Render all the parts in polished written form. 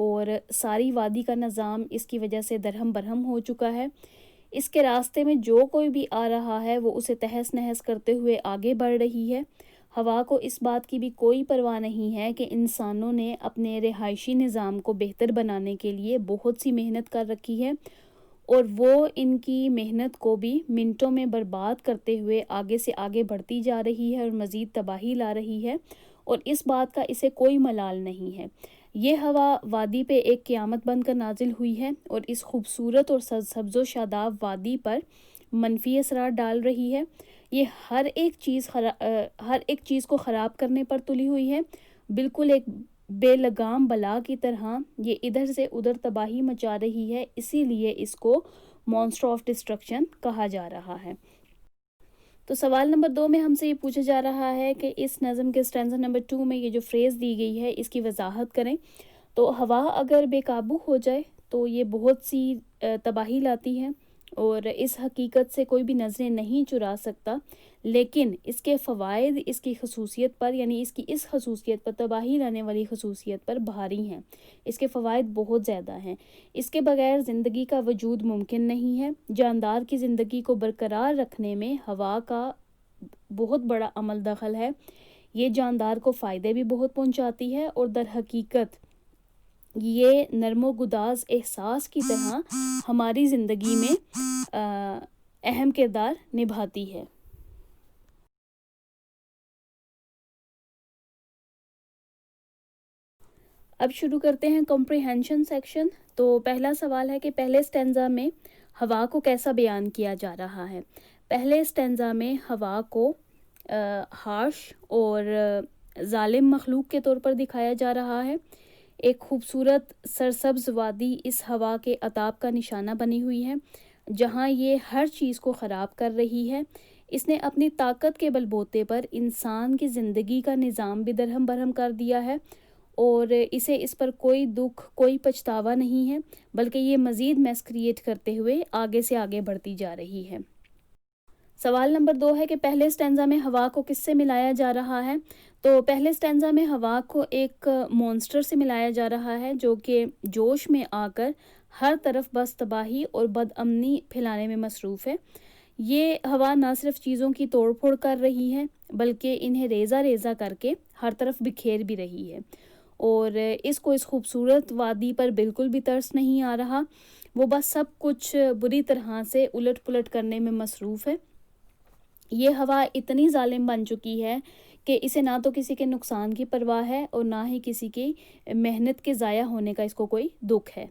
اور ساری وادی کا نظام اس کی وجہ سے درہم برہم ہو چکا ہے۔ اس کے راستے میں جو کوئی بھی آ رہا ہے وہ اسے تہس نہس کرتے ہوئے آگے بڑھ رہی ہے۔ ہوا کو اس بات کی بھی کوئی پرواہ نہیں ہے کہ انسانوں نے اپنے رہائشی نظام کو بہتر بنانے کے لیے بہت سی محنت کر رکھی ہے، اور وہ ان کی محنت کو بھی منٹوں میں برباد کرتے ہوئے آگے سے آگے بڑھتی جا رہی ہے اور مزید تباہی لا رہی ہے، اور اس بات کا اسے کوئی ملال نہیں ہے۔ یہ ہوا وادی پہ ایک قیامت بن کر نازل ہوئی ہے اور اس خوبصورت اور سبز و شاداب وادی پر منفی اثرات ڈال رہی ہے۔ یہ ہر ایک چیز کو خراب کرنے پر تلی ہوئی ہے، بالکل ایک بے لگام بلا کی طرح یہ ادھر سے ادھر تباہی مچا رہی ہے، اسی لیے اس کو مانسٹر آف ڈسٹرکشن کہا جا رہا ہے۔ تو سوال نمبر 2 میں ہم سے یہ پوچھا جا رہا ہے کہ اس نظم کے اسٹینزا نمبر 2 میں یہ جو فریز دی گئی ہے اس کی وضاحت کریں۔ تو ہوا اگر بے قابو ہو جائے تو یہ بہت سی تباہی لاتی ہے، اور اس حقیقت سے کوئی بھی نظریں نہیں چرا سکتا، لیکن اس کے فوائد اس کی خصوصیت پر، یعنی اس کی اس خصوصیت پر، تباہی لانے والی خصوصیت پر بھاری ہیں۔ اس کے فوائد بہت زیادہ ہیں۔ اس کے بغیر زندگی کا وجود ممکن نہیں ہے۔ جاندار کی زندگی کو برقرار رکھنے میں ہوا کا بہت بڑا عمل دخل ہے۔ یہ جاندار کو فائدے بھی بہت پہنچاتی ہے، اور در حقیقت یہ نرم و گداز احساس کی طرح ہماری زندگی میں اہم کردار نبھاتی ہے۔ اب شروع کرتے ہیں کمپریہنشن سیکشن۔ تو پہلا سوال ہے کہ پہلے سٹینزا میں ہوا کو کیسا بیان کیا جا رہا ہے۔ پہلے سٹینزا میں ہوا کو ہارش اور ظالم مخلوق کے طور پر دکھایا جا رہا ہے۔ ایک خوبصورت سرسبز وادی اس ہوا کے عطاب کا نشانہ بنی ہوئی ہے، جہاں یہ ہر چیز کو خراب کر رہی ہے۔ اس نے اپنی طاقت کے بل بوتے پر انسان کی زندگی کا نظام بھی درہم برہم کر دیا ہے، اور اسے اس پر کوئی دکھ، کوئی پچھتاوا نہیں ہے، بلکہ یہ مزید میس کریٹ کرتے ہوئے آگے سے آگے بڑھتی جا رہی ہے۔ سوال نمبر 2 ہے کہ پہلے سٹینزا میں ہوا کو کس سے ملایا جا رہا ہے۔ تو پہلے سٹینزا میں ہوا کو ایک مونسٹر سے ملایا جا رہا ہے، جو کہ جوش میں آ کر ہر طرف بس تباہی اور بد امنی پھیلانے میں مصروف ہے۔ یہ ہوا نہ صرف چیزوں کی توڑ پھوڑ کر رہی ہے، بلکہ انہیں ریزہ ریزہ کر کے ہر طرف بکھیر بھی رہی ہے، اور اس کو اس خوبصورت وادی پر بالکل بھی ترس نہیں آ رہا۔ وہ بس سب کچھ بری طرح سے الٹ پلٹ کرنے میں مصروف ہے۔ یہ ہوا اتنی ظالم بن چکی ہے کہ اسے نہ تو کسی کے نقصان کی پرواہ ہے، اور نہ ہی کسی کی محنت کے ضائع ہونے کا اس کو کوئی دکھ ہے۔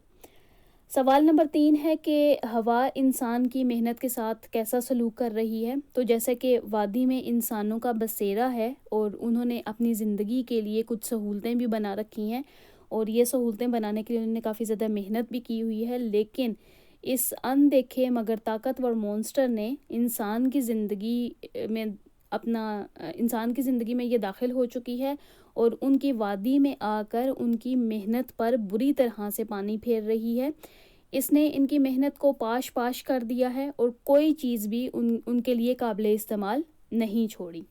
سوال نمبر 3 ہے کہ ہوا انسان کی محنت کے ساتھ کیسا سلوک کر رہی ہے۔ تو جیسا کہ وادی میں انسانوں کا بسیرا ہے، اور انہوں نے اپنی زندگی کے لیے کچھ سہولتیں بھی بنا رکھی ہیں، اور یہ سہولتیں بنانے کے لیے انہوں نے کافی زیادہ محنت بھی کی ہوئی ہے، لیکن اس اندیکھے مگر طاقتور مونسٹر نے انسان کی زندگی میں یہ داخل ہو چکی ہے، اور ان کی وادی میں آ کر ان کی محنت پر بری طرح سے پانی پھیر رہی ہے۔ اس نے ان کی محنت کو پاش پاش کر دیا ہے، اور کوئی چیز بھی ان کے لیے قابل استعمال نہیں چھوڑی۔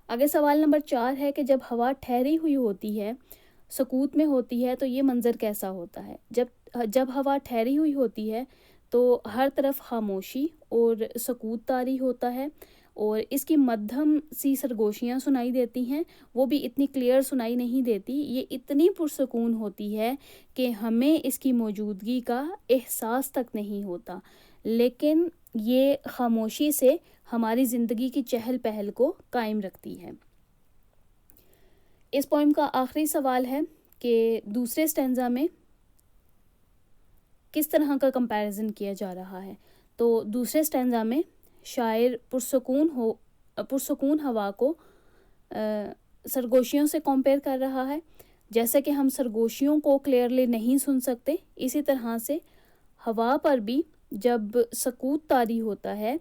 آگے سوال نمبر 4 ہے کہ جب ہوا ٹھہری ہوئی ہوتی ہے، سکوت میں ہوتی ہے، تو یہ منظر کیسا ہوتا ہے۔ جب ہوا ٹھہری ہوئی ہوتی ہے تو ہر طرف خاموشی اور سکوت طاری ہوتا ہے، اور اس کی مدھم سی سرگوشیاں سنائی دیتی ہیں، وہ بھی اتنی کلیئر سنائی نہیں دیتی، یہ اتنی پرسکون ہوتی ہے کہ ہمیں اس کی موجودگی کا احساس تک نہیں ہوتا، لیکن یہ خاموشی سے ہماری زندگی کی چہل پہل کو قائم رکھتی ہے۔ اس پوئم کا آخری سوال ہے کہ دوسرے سٹینزا میں کس طرح کا کمپیریزن کیا جا رہا ہے۔ تو دوسرے سٹینزا میں شاعر پرسکون ہوا کو سرگوشیوں سے کمپیئر کر رہا ہے۔ جیسے کہ ہم سرگوشیوں کو کلیئرلی نہیں سن سکتے، اسی طرح سے ہوا پر بھی جب سکوت طاری ہوتا ہے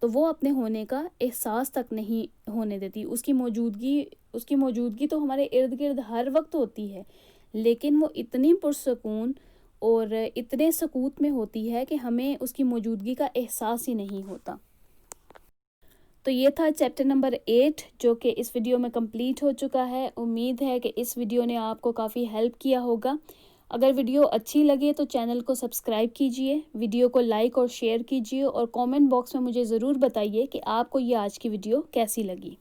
تو وہ اپنے ہونے کا احساس تک نہیں ہونے دیتی۔ اس کی موجودگی تو ہمارے ارد گرد ہر وقت ہوتی ہے، لیکن وہ اتنی پرسکون اور اتنے سکوت میں ہوتی ہے کہ ہمیں اس کی موجودگی کا احساس ہی نہیں ہوتا۔ تو یہ تھا چیپٹر نمبر 8 جو کہ اس ویڈیو میں کمپلیٹ ہو چکا ہے۔ امید ہے کہ اس ویڈیو نے آپ کو کافی ہیلپ کیا ہوگا۔ اگر ویڈیو اچھی لگے تو چینل کو سبسکرائب کیجئے، ویڈیو کو لائک اور شیئر کیجئے، اور کامنٹ باکس میں مجھے ضرور بتائیے کہ آپ کو یہ آج کی ویڈیو کیسی لگی۔